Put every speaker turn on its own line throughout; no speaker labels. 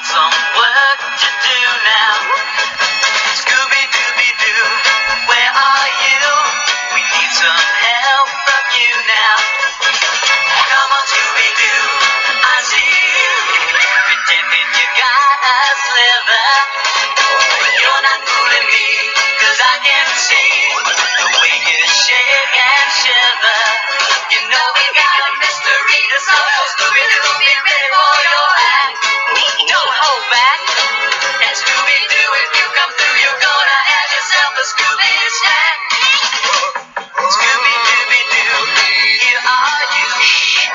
got some work to do now. Scooby-Dooby-Doo, where are you? We need some help from you now. Come on, Scooby-Doo, I see you. Pretending you got a sliver. You're not fooling me, 'cause I can see the way you shake and shiver. You know we got a mystery to solve, so Scooby-Doo, be ready for your act. Don't hold back. And Scooby-Doo, if you come through, you're gonna have yourself a Scooby snack. Scooby-Dooby-Doo, here are you.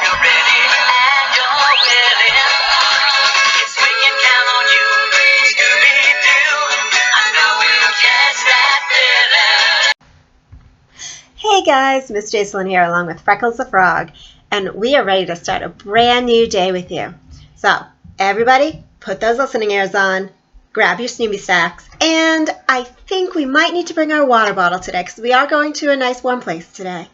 You're ready and you're willing. Yes, we can count on you, Scooby-Doo. I know we'll catch that feeling.
Hey guys, Miss Jaycilyn here along with Freckles the Frog, and we are ready to start a brand new day with you. So, everybody, put those listening ears on, grab your Snoopy stacks, and I think we might need to bring our water bottle today because we are going to a nice warm place today.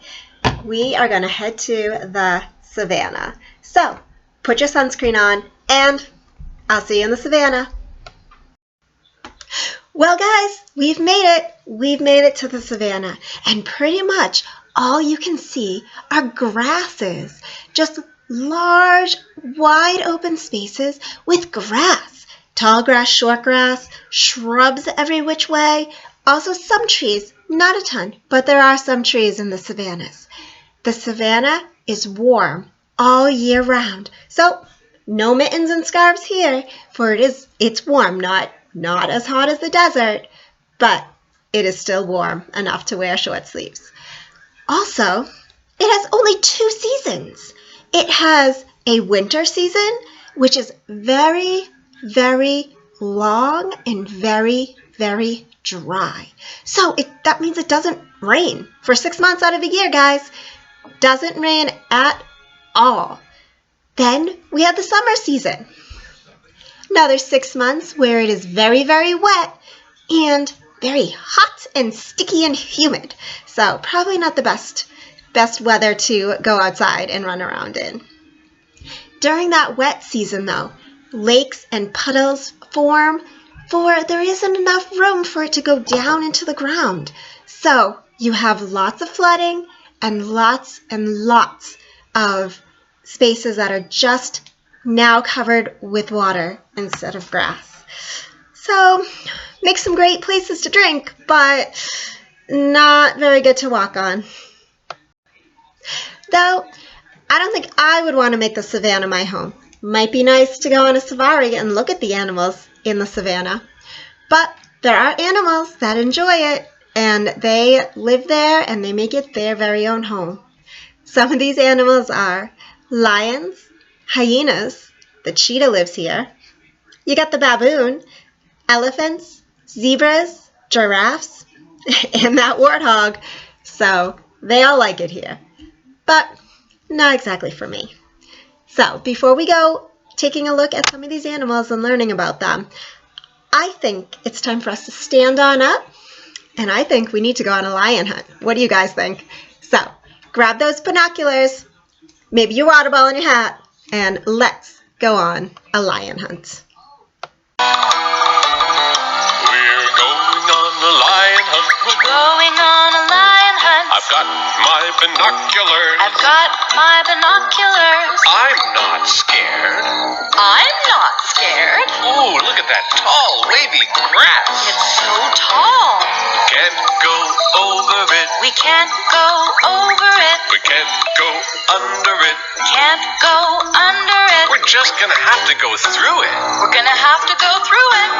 We are going to head to the Savanna. So, put your sunscreen on, and I'll see you in the Savanna. Well, guys, we've made it. We've made it to the Savanna, and pretty much all you can see are grasses, just large, wide open spaces with grass, tall grass, short grass, shrubs every which way, also some trees, not a ton, but there are some trees in the savannas. The Savanna is warm all year round, so no mittens and scarves here, for it's warm, not as hot as the desert, but it is still warm enough to wear short sleeves. Also, it has only 2 seasons. It has a winter season, which is very, very long and very, very dry. So that means it doesn't rain for 6 months out of the year, guys. Doesn't rain at all. Then we have the summer season. Another 6 months where it is very, very wet and very hot and sticky and humid. So probably not the best weather to go outside and run around in. During that wet season, though, lakes and puddles form, for there isn't enough room for it to go down into the ground. So you have lots of flooding and lots of spaces that are just now covered with water instead of grass. So, makes some great places to drink, but not very good to walk on. Though, I don't think I would want to make the Savanna my home. Might be nice to go on a safari and look at the animals in the Savanna. But there are animals that enjoy it, and they live there and they make it their very own home. Some of these animals are lions, hyenas, the cheetah lives here. You got the baboon, elephants, zebras, giraffes, and that warthog. So they all like it here, but not exactly for me. So before we go taking a look at some of these animals and learning about them, I think it's time for us to stand on up, and I think we need to go on a lion hunt. What do you guys think? So grab those binoculars, maybe your water bottle and your hat, and let's go on a lion hunt.
We're going on a lion hunt.
I've got my binoculars.
I've got my binoculars.
I'm not scared.
I'm not scared.
Ooh, look at that tall, wavy grass.
It's so tall.
Can't go over it.
We can't go over it.
We can't go under it.
Can't go under it.
We're just gonna have to go through it.
We're gonna have to go through it.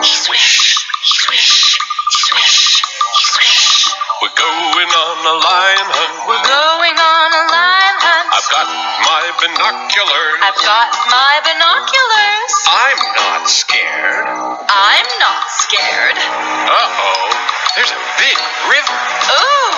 Swish, swish, swish, swish. We're going on a lion hunt.
We're going on a lion hunt.
I've got my binoculars.
I've got my binoculars.
I'm not scared.
I'm not scared.
Uh-oh, there's a big river.
Ooh,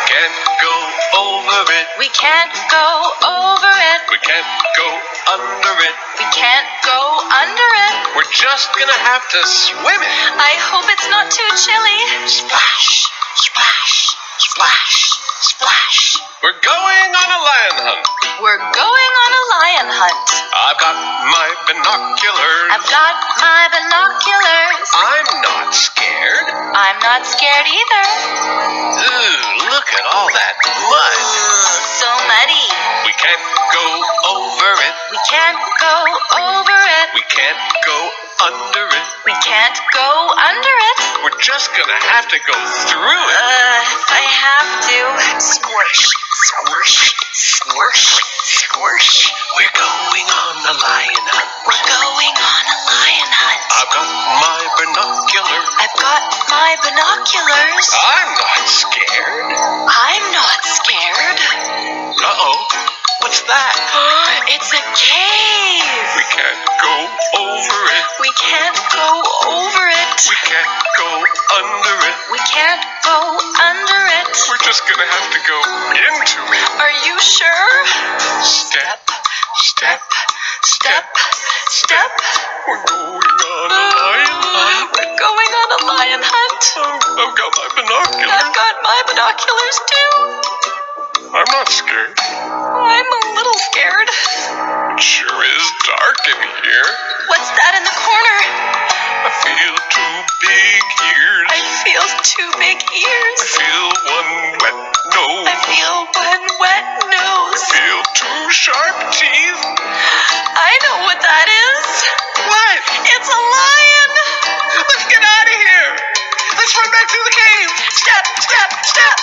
Can't go over it.
we can't go over it.
We can't go under it.
We can't go under it.
We're just gonna have to swim it.
I hope it's not too chilly.
Splash, splash, splash, splash. We're going on a lion hunt.
We're going on a lion lion hunt.
I've got my binoculars.
I've got my binoculars.
I'm not scared.
I'm not scared either.
Ooh, look at all that mud.
So muddy.
We can't go over it.
We can't go over it.
We can't go under it.
We can't go under it.
We're just gonna have to go through it.
If I have to.
Squish, squish, squish, squish. We're going on a lion hunt.
We're going on a lion hunt.
I've got my binoculars.
I've got my binoculars.
I'm not scared.
I'm not scared.
Uh-oh. What's that?
It's a cave.
We can't go over it.
We can't go over it.
We can't go under it.
We can't go under it.
We're just gonna have to go into it.
Are you sure?
Step, step, step,
Step.
We're going on a lion hunt.
We're going on a lion hunt.
Oh, I've got my binoculars.
I've got my binoculars too.
I'm not scared.
I'm a little scared.
It sure is dark in here.
What's that in the corner?
I feel two big ears.
I feel two big ears.
I feel one wet nose.
I feel one wet nose.
I feel two sharp teeth.
I know what that is.
What?
It's a lion.
Let's get out of here. Let's run back through the cave.
Step, step, step.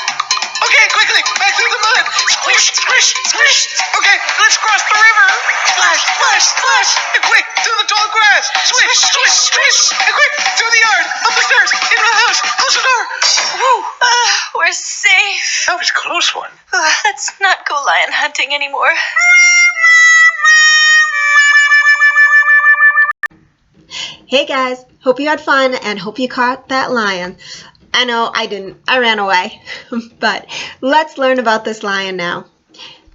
Okay, quickly, back through the mud. Squish, squish, squish. Okay, let's cross the river. Splash, splash, splash. And quick, through the tall grass. Swish, swish, swish. And quick, through the yard, up the stairs, into the house. Close the door. Woo.
We're safe.
That was a close one.
Let's not go lion hunting anymore.
Hey guys, hope you had fun and hope you caught that lion. I know I didn't, I ran away. But let's learn about this lion now.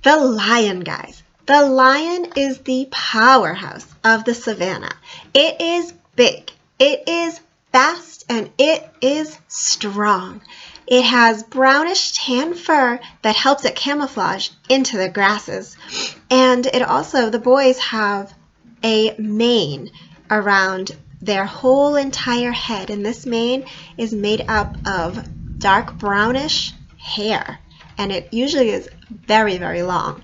The lion, guys. The lion is the powerhouse of the savannah. It is big, it is fast, and it is strong. It has brownish tan fur that helps it camouflage into the grasses. And it also, the boys have a mane around their whole entire head, and this mane is made up of dark brownish hair, and it usually is very, very long.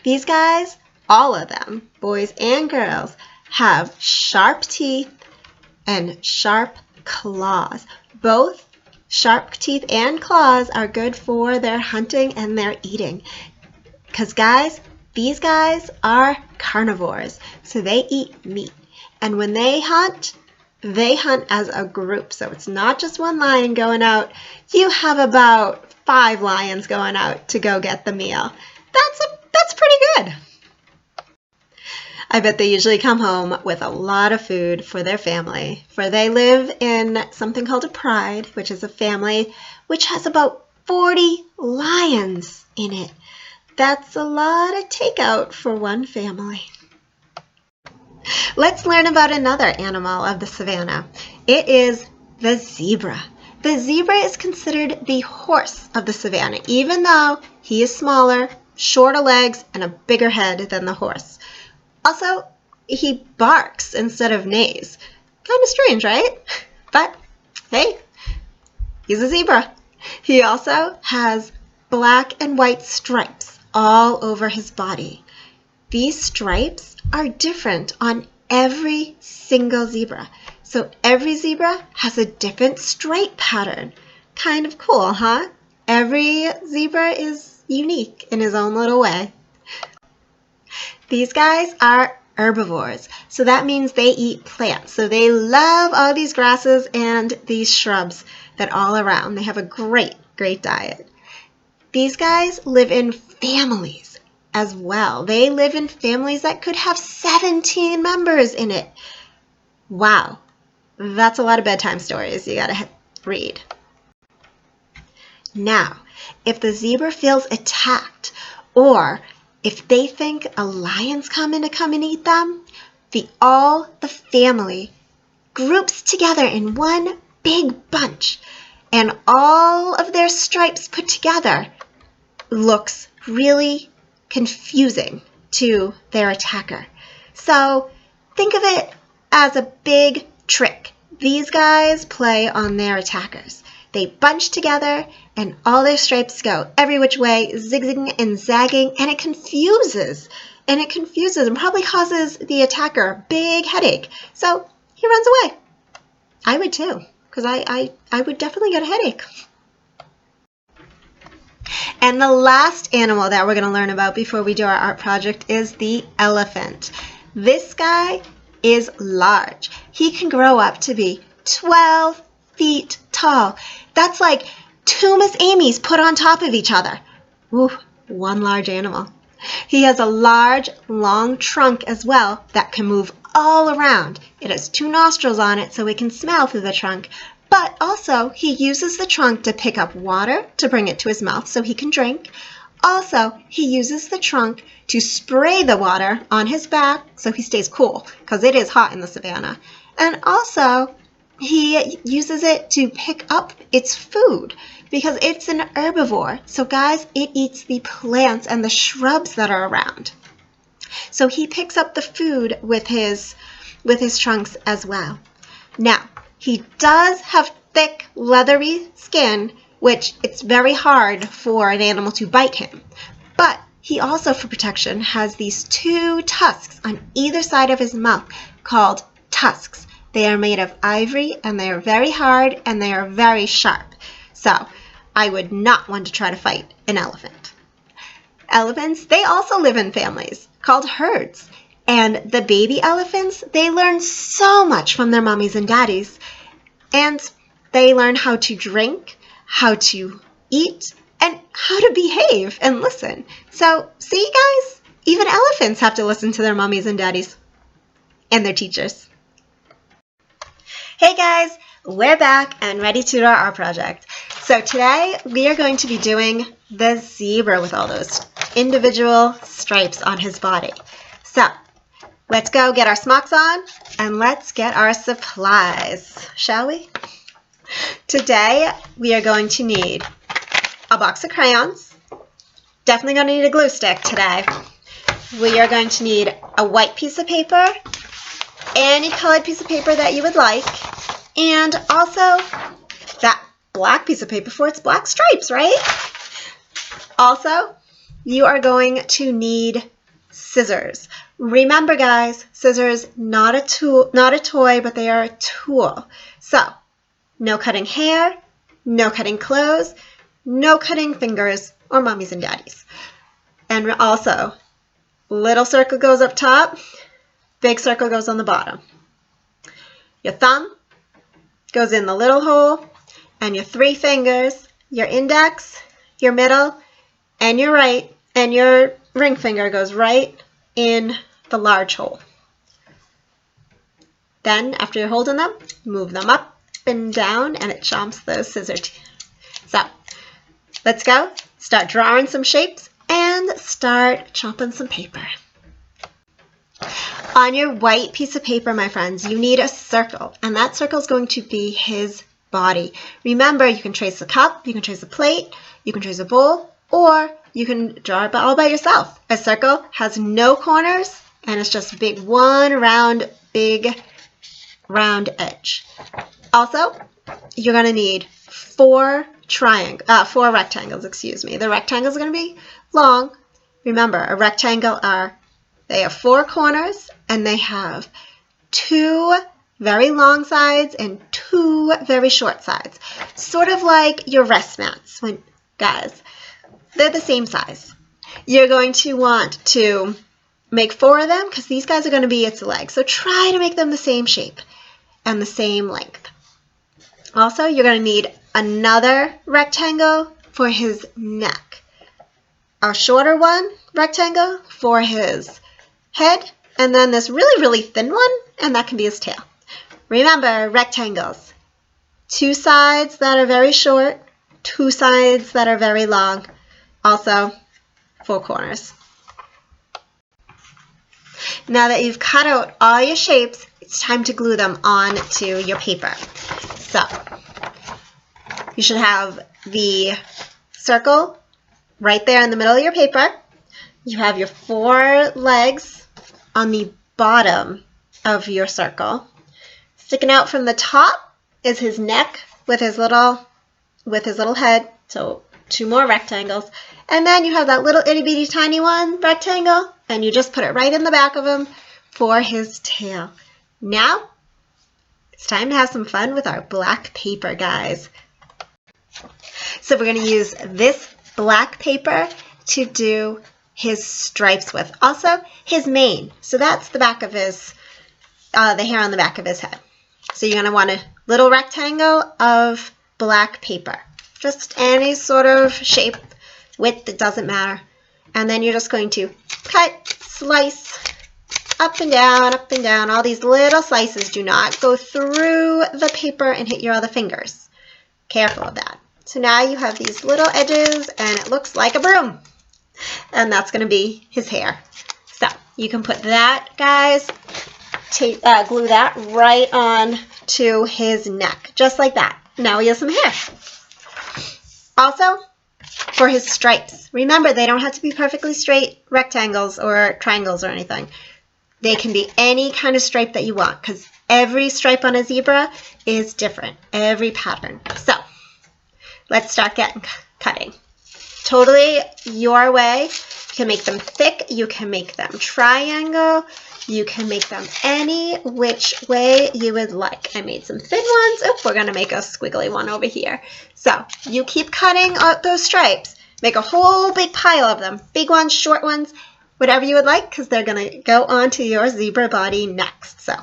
These guys, all of them, boys and girls, have sharp teeth and sharp claws. Both sharp teeth and claws are good for their hunting and their eating, because guys, these guys are carnivores, so they eat meat. And when they hunt as a group. So it's not just one lion going out. You have about 5 lions going out to go get the meal. That's pretty good. I bet they usually come home with a lot of food for their family, for they live in something called a pride, which is a family which has about 40 lions in it. That's a lot of takeout for one family. Let's learn about another animal of the savannah. It is the zebra. The zebra is considered the horse of the savannah, even though he is smaller, shorter legs, and a bigger head than the horse. Also, he barks instead of neighs. Kind of strange, right? But, hey, he's a zebra. He also has black and white stripes all over his body. These stripes are different on every single zebra. So every zebra has a different stripe pattern. Kind of cool, huh? Every zebra is unique in his own little way. These guys are herbivores, so that means they eat plants. So they love all these grasses and these shrubs that are all around. They have a great, great diet. These guys live in families as well. They live in families that could have 17 members in it. Wow, that's a lot of bedtime stories you gotta read. Now, if the zebra feels attacked, or if they think a lion's coming to come and eat them, all the family groups together in one big bunch, and all of their stripes put together looks really confusing to their attacker. So think of it as a big trick. These guys play on their attackers. They bunch together and all their stripes go every which way, zigzagging and zagging, and it confuses and probably causes the attacker a big headache. So he runs away. I would too, because I would definitely get a headache. And the last animal that we're going to learn about before we do our art project is the elephant. This guy is large. He can grow up to be 12 feet tall. That's like 2 Miss Amy's put on top of each other. Ooh, one large animal. He has a large, long trunk as well that can move all around. It has 2 nostrils on it so it can smell through the trunk. But also, he uses the trunk to pick up water to bring it to his mouth so he can drink. Also, he uses the trunk to spray the water on his back so he stays cool, because it is hot in the savannah. And also, he uses it to pick up its food, because it's an herbivore. So guys, it eats the plants and the shrubs that are around. So he picks up the food with his trunks as well. Now, he does have thick, leathery skin, which it's very hard for an animal to bite him. But he also, for protection, has these 2 tusks on either side of his mouth called tusks. They are made of ivory, and they are very hard, and they are very sharp. So I would not want to try to fight an elephant. Elephants, they also live in families called herds. And the baby elephants, they learn so much from their mommies and daddies. And they learn how to drink, how to eat, and how to behave and listen. So, see guys, even elephants have to listen to their mommies and daddies and their teachers. Hey guys, we're back and ready to do our art project. So today we are going to be doing the zebra with all those individual stripes on his body. So let's go get our smocks on and let's get our supplies, shall we? Today we are going to need a box of crayons. Definitely going to need a glue stick today. We are going to need a white piece of paper, any colored piece of paper that you would like, and also that black piece of paper for its black stripes, right? Also, you are going to need scissors. Remember guys, scissors, not a toy, but they are a tool. So, no cutting hair, no cutting clothes, no cutting fingers or mommies and daddies. And also, little circle goes up top, big circle goes on the bottom. Your thumb goes in the little hole, and your 3 fingers, your index, your middle, and your ring finger goes right in the large hole. Then, after you're holding them, move them up and down, and it chomps those scissors. So, let's go. Start drawing some shapes and start chomping some paper. On your white piece of paper, my friends, you need a circle, and that circle is going to be his body. Remember, you can trace a cup, you can trace a plate, you can trace a bowl, or you can draw it all by yourself. A circle has no corners, and it's just big big round edge. Also, you're going to need 4 rectangles, excuse me. The rectangles are going to be long. Remember, a rectangle they have 4 corners, and they have 2 very long sides and 2 very short sides. Sort of like your rest mats. Guys, they're the same size. You're going to want to make 4 of them because these guys are going to be its legs. So try to make them the same shape and the same length. Also, you're going to need another rectangle for his neck. A shorter rectangle for his head, and then this really, really thin one, and that can be his tail. Remember, rectangles. 2 sides that are very short, 2 sides that are very long. Also, 4 corners. Now that you've cut out all your shapes, it's time to glue them onto your paper. So, you should have the circle right there in the middle of your paper. you have your 4 legs on the bottom of your circle. Sticking out from the top is his neck with his little head, so 2 more rectangles. And then you have that little itty bitty tiny one rectangle, and you just put it right in the back of him for his tail. Now, it's time to have some fun with our black paper, guys. So we're going to use this black paper to do his stripes with. Also, his mane. So that's the back of his, the hair on the back of his head. So you're going to want a little rectangle of black paper. Just any sort of shape, width, it doesn't matter. And then you're just going to cut, slice, up and down. All these little slices. Do not go through the paper and hit your other fingers. Careful of that. So now you have these little edges and it looks like a broom. And that's going to be his hair. So you can put that, guys, glue that right on to his neck, just like that. Now he has some hair. Also, for his stripes, remember they don't have to be perfectly straight rectangles or triangles or anything. They can be any kind of stripe that you want, because every stripe on a zebra is different, every pattern. So let's start cutting. Totally your way. You can make them thick, you can make them triangle, you can make them any which way you would like. I made some thin ones. Oh, we're going to make a squiggly one over here. So you keep cutting out those stripes. Make a whole big pile of them. Big ones, short ones, whatever you would like, because they're going to go onto your zebra body next. So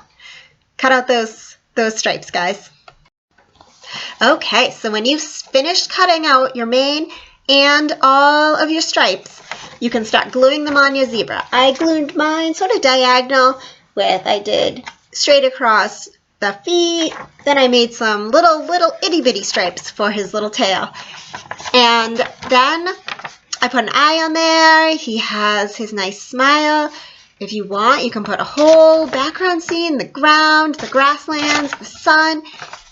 cut out those stripes, guys. Okay, so when you've finished cutting out your mane and all of your stripes, you can start gluing them on your zebra. I glued mine sort of diagonal I did straight across the feet. Then I made some little itty bitty stripes for his little tail. And then I put an eye on there. He has his nice smile. If you want, you can put a whole background scene, the ground, the grasslands, the sun,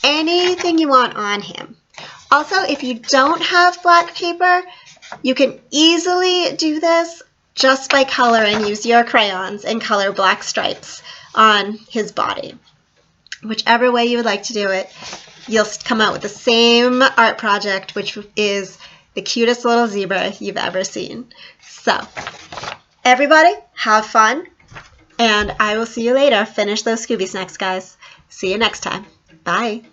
anything you want on him. Also, if you don't have black paper, you can easily do this just by coloring. Use your crayons and color black stripes on his body. Whichever way you would like to do it, you'll come out with the same art project, which is the cutest little zebra you've ever seen. So, everybody, have fun, and I will see you later. Finish those Scooby snacks, guys. See you next time. Bye.